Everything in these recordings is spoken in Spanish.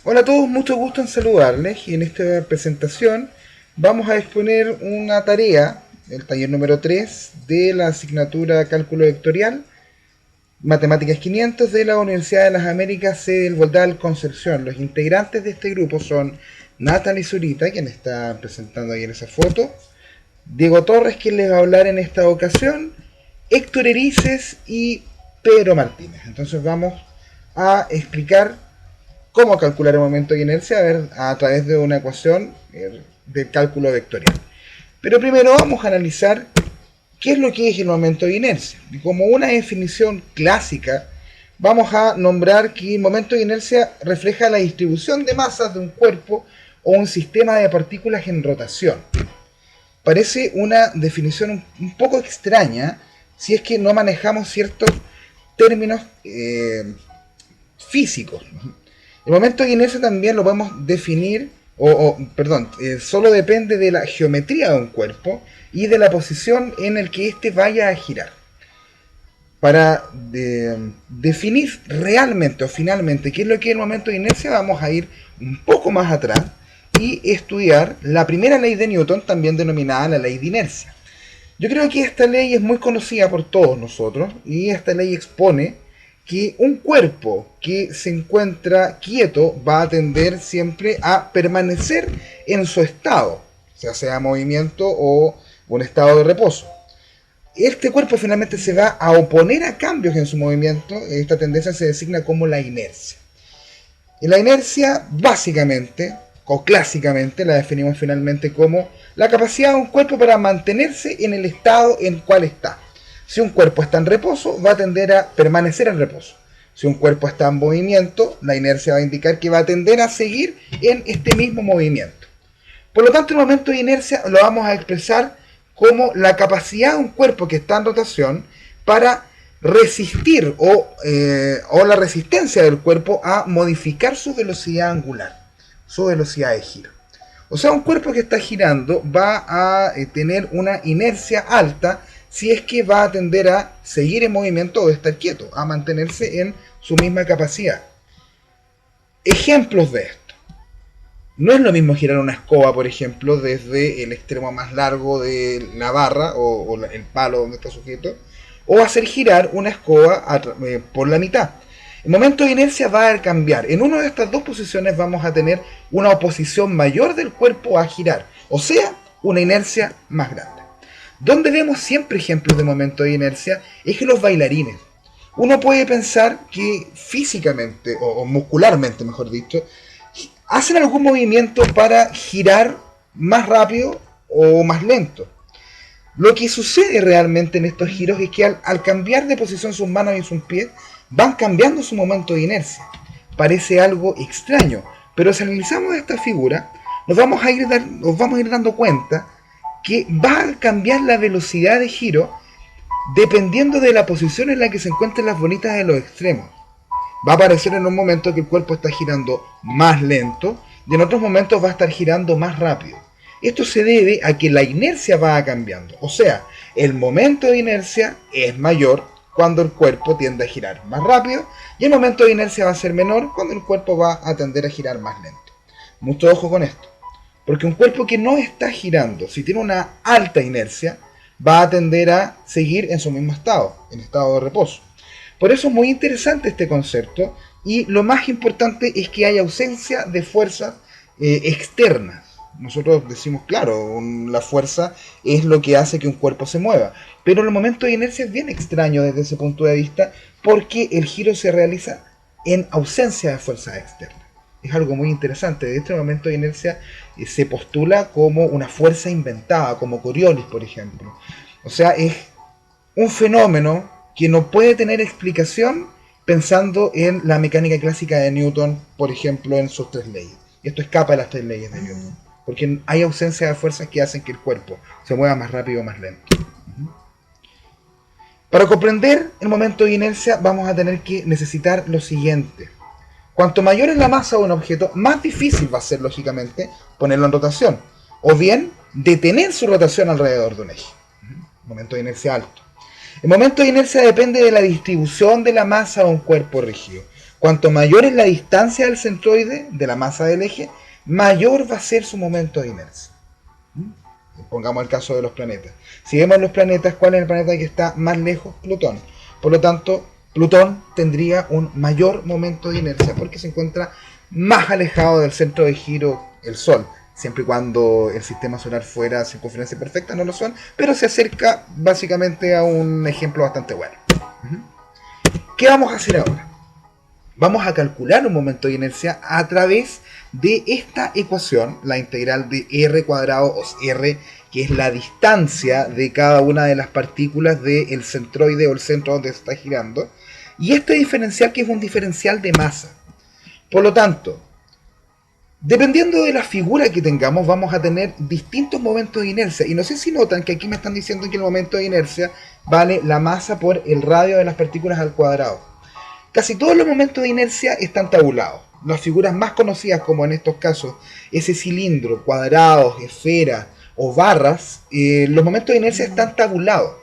Hola a todos, mucho gusto en saludarles y en esta presentación vamos a exponer una tarea, el taller número 3 de la asignatura Cálculo Vectorial, Matemáticas 500 de la Universidad de las Américas, sede del Voldal Concepción. Los integrantes de este grupo son Natalie Zurita, quien está presentando ahí en esa foto, Diego Torres, quien les va a hablar en esta ocasión, Héctor Erices y Pedro Martínez. Entonces vamos a explicar cómo calcular el momento de inercia a través de una ecuación del cálculo vectorial. Pero primero vamos a analizar qué es lo que es el momento de inercia. Y como una definición clásica, vamos a nombrar que el momento de inercia refleja la distribución de masas de un cuerpo o un sistema de partículas en rotación. Parece una definición un poco extraña si es que no manejamos ciertos términos físicos. El momento de inercia también lo podemos definir, solo depende de la geometría de un cuerpo y de la posición en el que éste vaya a girar. Para definir realmente o finalmente qué es lo que es el momento de inercia, vamos a ir un poco más atrás y estudiar la primera ley de Newton, también denominada la ley de inercia. Yo creo que esta ley es muy conocida por todos nosotros y esta ley expone que un cuerpo que se encuentra quieto va a tender siempre a permanecer en su estado, sea movimiento o un estado de reposo. Este cuerpo finalmente se va a oponer a cambios en su movimiento. Esta tendencia se designa como la inercia. Y la inercia básicamente o clásicamente la definimos finalmente como la capacidad de un cuerpo para mantenerse en el estado en el cual está. Si un cuerpo está en reposo, va a tender a permanecer en reposo. Si un cuerpo está en movimiento, la inercia va a indicar que va a tender a seguir en este mismo movimiento. Por lo tanto, el momento de inercia lo vamos a expresar como la capacidad de un cuerpo que está en rotación para resistir o la resistencia del cuerpo a modificar su velocidad angular, su velocidad de giro. O sea, un cuerpo que está girando va a tener una inercia alta si es que va a tender a seguir en movimiento o estar quieto, a mantenerse en su misma capacidad. Ejemplos de esto. No es lo mismo girar una escoba, por ejemplo, desde el extremo más largo de la barra o el palo donde está sujeto, o hacer girar una escoba por la mitad. El momento de inercia va a cambiar. En una de estas dos posiciones vamos a tener una oposición mayor del cuerpo a girar, o sea, una inercia más grande. Donde vemos siempre ejemplos de momento de inercia es que los bailarines. Uno puede pensar que físicamente, o muscularmente mejor dicho, hacen algún movimiento para girar más rápido o más lento. Lo que sucede realmente en estos giros es que al cambiar de posición sus manos y sus pies, van cambiando su momento de inercia. Parece algo extraño, pero si analizamos esta figura, nos vamos a ir dando cuenta que va a cambiar la velocidad de giro dependiendo de la posición en la que se encuentren las bolitas de los extremos. Va a aparecer en un momento que el cuerpo está girando más lento y en otros momentos va a estar girando más rápido. Esto se debe a que la inercia va cambiando. O sea, el momento de inercia es mayor cuando el cuerpo tiende a girar más rápido y el momento de inercia va a ser menor cuando el cuerpo va a tender a girar más lento. Mucho ojo con esto. Porque un cuerpo que no está girando, si tiene una alta inercia, va a tender a seguir en su mismo estado, en estado de reposo. Por eso es muy interesante este concepto y lo más importante es que hay ausencia de fuerzas externas. Nosotros decimos, claro, la fuerza es lo que hace que un cuerpo se mueva, pero el momento de inercia es bien extraño desde ese punto de vista porque el giro se realiza en ausencia de fuerzas externas. Es algo muy interesante. De este momento de inercia se postula como una fuerza inventada, como Coriolis, por ejemplo. O sea, es un fenómeno que no puede tener explicación pensando en la mecánica clásica de Newton, por ejemplo, en sus tres leyes. Esto escapa de las tres leyes de Newton, porque hay ausencia de fuerzas que hacen que el cuerpo se mueva más rápido o más lento. Para comprender el momento de inercia vamos a tener que necesitar lo siguiente. Cuanto mayor es la masa de un objeto, más difícil va a ser, lógicamente, ponerlo en rotación, o bien detener su rotación alrededor de un eje. Momento de inercia alto. El momento de inercia depende de la distribución de la masa de un cuerpo rígido. Cuanto mayor es la distancia del centroide, de la masa del eje, mayor va a ser su momento de inercia. Pongamos el caso de los planetas. Si vemos los planetas, ¿cuál es el planeta que está más lejos? Plutón. Por lo tanto, Plutón tendría un mayor momento de inercia porque se encuentra más alejado del centro de giro, el Sol. Siempre y cuando el sistema solar fuera circunferencia perfecta, no lo son, pero se acerca básicamente a un ejemplo bastante bueno. ¿Qué vamos a hacer ahora? Vamos a calcular un momento de inercia a través de esta ecuación, la integral de r cuadrado, o r, que es la distancia de cada una de las partículas del centroide o el centro donde se está girando, y este diferencial, que es un diferencial de masa. Por lo tanto, dependiendo de la figura que tengamos, vamos a tener distintos momentos de inercia. Y no sé si notan que aquí me están diciendo que el momento de inercia vale la masa por el radio de las partículas al cuadrado. Casi todos los momentos de inercia están tabulados. Las figuras más conocidas, como en estos casos ese cilindro, cuadrados, esferas o barras, los momentos de inercia están tabulados.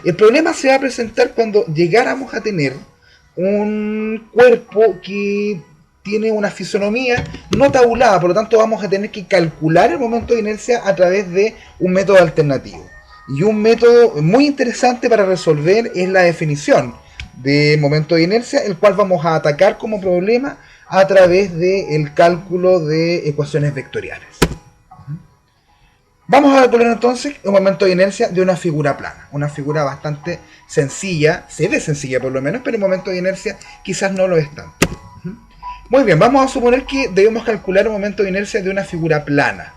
El problema se va a presentar cuando llegáramos a tener un cuerpo que tiene una fisonomía no tabulada, por lo tanto vamos a tener que calcular el momento de inercia a través de un método alternativo. Y un método muy interesante para resolver es la definición de momento de inercia, el cual vamos a atacar como problema a través del cálculo de ecuaciones vectoriales. Vamos a calcular entonces un momento de inercia de una figura plana, una figura bastante sencilla, se ve sencilla por lo menos, pero el momento de inercia quizás no lo es tanto. Muy bien, vamos a suponer que debemos calcular un momento de inercia de una figura plana.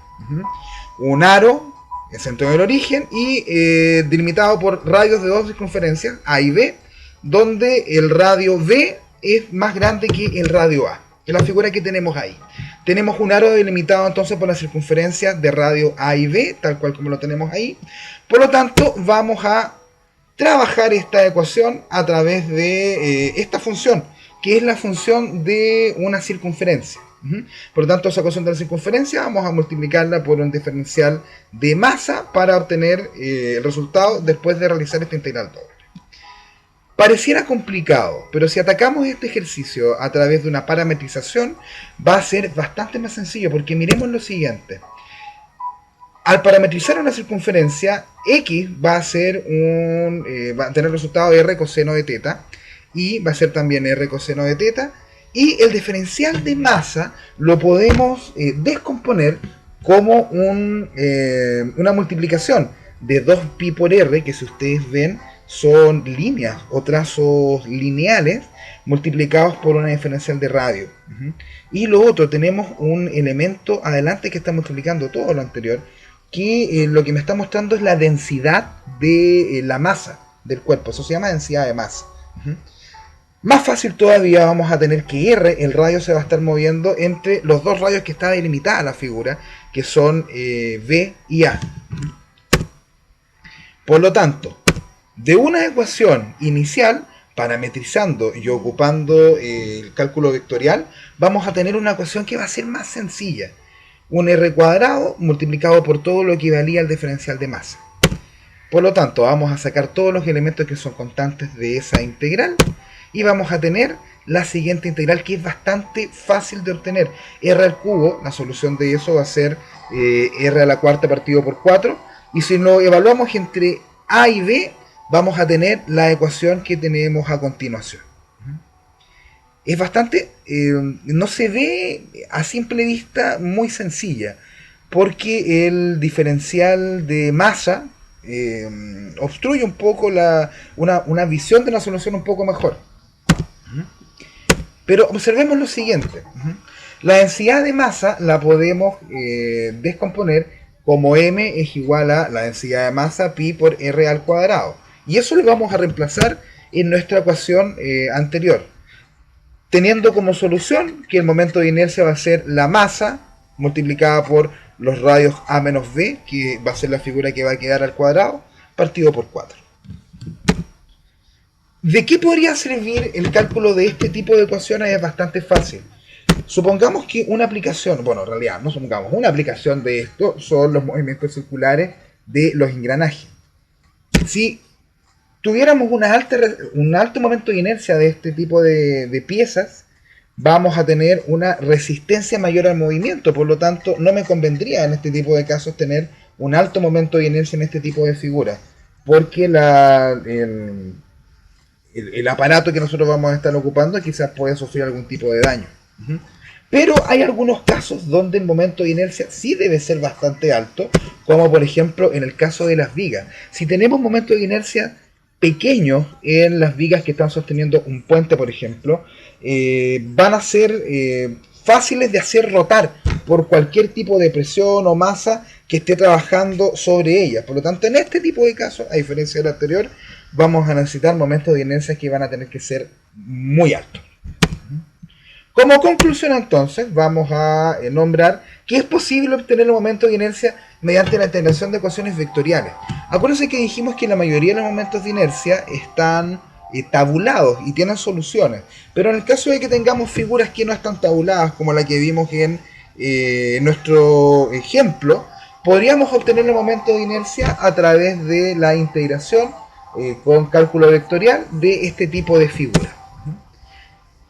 Un aro, el centro del origen, y delimitado por radios de dos circunferencias, A y B, donde el radio B es más grande que el radio A. Es la figura que tenemos ahí. Tenemos un aro delimitado entonces por la circunferencia de radio A y B, tal cual como lo tenemos ahí. Por lo tanto, vamos a trabajar esta ecuación a través de esta función, que es la función de una circunferencia. Por lo tanto, esa ecuación de la circunferencia vamos a multiplicarla por un diferencial de masa para obtener el resultado después de realizar esta integral doble. Pareciera complicado, pero si atacamos este ejercicio a través de una parametrización, va a ser bastante más sencillo, porque miremos lo siguiente. Al parametrizar una circunferencia, X va a ser va a tener el resultado R coseno de teta, y va a ser también R coseno de teta, y el diferencial de masa lo podemos descomponer como una multiplicación de 2pi por R, que si ustedes ven son líneas o trazos lineales multiplicados por una diferencial de radio. Y lo otro, tenemos un elemento adelante que está multiplicando todo lo anterior, que lo que me está mostrando es la densidad de la masa del cuerpo. Eso se llama densidad de masa. Más fácil todavía, vamos a tener que R, el radio se va a estar moviendo entre los dos radios que está delimitada la figura, que son B y A. Por lo tanto, de una ecuación inicial, parametrizando y ocupando el cálculo vectorial, vamos a tener una ecuación que va a ser más sencilla. Un R cuadrado multiplicado por todo lo que valía el diferencial de masa. Por lo tanto, vamos a sacar todos los elementos que son constantes de esa integral y vamos a tener la siguiente integral, que es bastante fácil de obtener. R al cubo, la solución de eso va a ser R a la cuarta partido por 4. Y si lo evaluamos entre A y B, vamos a tener la ecuación que tenemos a continuación. Es bastante, no se ve a simple vista muy sencilla, porque el diferencial de masa obstruye un poco una visión de la solución un poco mejor. Pero observemos lo siguiente. La densidad de masa la podemos descomponer como m es igual a la densidad de masa pi por r al cuadrado. Y eso lo vamos a reemplazar en nuestra ecuación anterior, teniendo como solución que el momento de inercia va a ser la masa multiplicada por los radios a menos b, que va a ser la figura que va a quedar al cuadrado, partido por 4. ¿De qué podría servir el cálculo de este tipo de ecuaciones? Es bastante fácil. Supongamos que una aplicación, bueno, en realidad no supongamos, una aplicación de esto son los movimientos circulares de los engranajes. Si tuviéramos un alto momento de inercia de este tipo de piezas, vamos a tener una resistencia mayor al movimiento. Por lo tanto, no me convendría en este tipo de casos tener un alto momento de inercia en este tipo de figuras, porque el aparato que nosotros vamos a estar ocupando quizás puede sufrir algún tipo de daño. Pero hay algunos casos donde el momento de inercia sí debe ser bastante alto, como por ejemplo en el caso de las vigas. Si tenemos momentos de inercia pequeños en las vigas que están sosteniendo un puente, por ejemplo, van a ser fáciles de hacer rotar por cualquier tipo de presión o masa que esté trabajando sobre ellas. Por lo tanto, en este tipo de casos, a diferencia del anterior, vamos a necesitar momentos de inercia que van a tener que ser muy altos. Como conclusión, entonces, vamos a nombrar que es posible obtener el momento de inercia mediante la integración de ecuaciones vectoriales. Acuérdense que dijimos que la mayoría de los momentos de inercia están tabulados y tienen soluciones, pero en el caso de que tengamos figuras que no están tabuladas, como la que vimos en nuestro ejemplo, podríamos obtener el momento de inercia a través de la integración con cálculo vectorial de este tipo de figuras.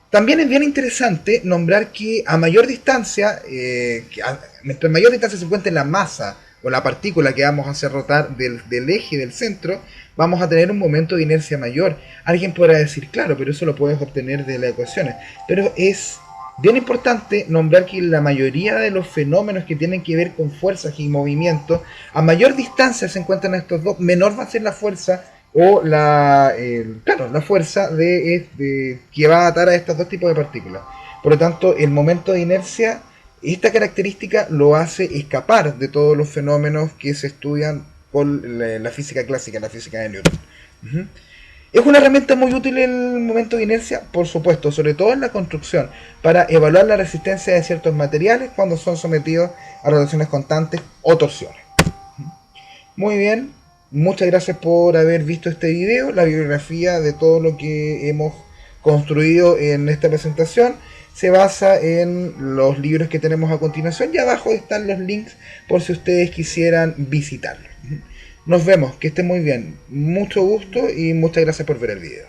También es bien interesante nombrar que a mayor distancia, mientras mayor distancia se encuentre la masa o la partícula que vamos a hacer rotar del eje del centro, vamos a tener un momento de inercia mayor. Alguien podrá decir, claro, pero eso lo puedes obtener de las ecuaciones. Pero es bien importante nombrar que la mayoría de los fenómenos que tienen que ver con fuerzas y movimientos, a mayor distancia se encuentran estos dos, menor va a ser la fuerza o la fuerza que va a atar a estos dos tipos de partículas. Por lo tanto, el momento de inercia, esta característica lo hace escapar de todos los fenómenos que se estudian con la física clásica, la física de Newton. Es una herramienta muy útil el momento de inercia, por supuesto, sobre todo en la construcción, para evaluar la resistencia de ciertos materiales cuando son sometidos a rotaciones constantes o torsiones. Muy bien, muchas gracias por haber visto este video, la bibliografía de todo lo que hemos construido en esta presentación se basa en los libros que tenemos a continuación y abajo están los links por si ustedes quisieran visitarlos. Nos vemos, que estén muy bien, mucho gusto y muchas gracias por ver el video.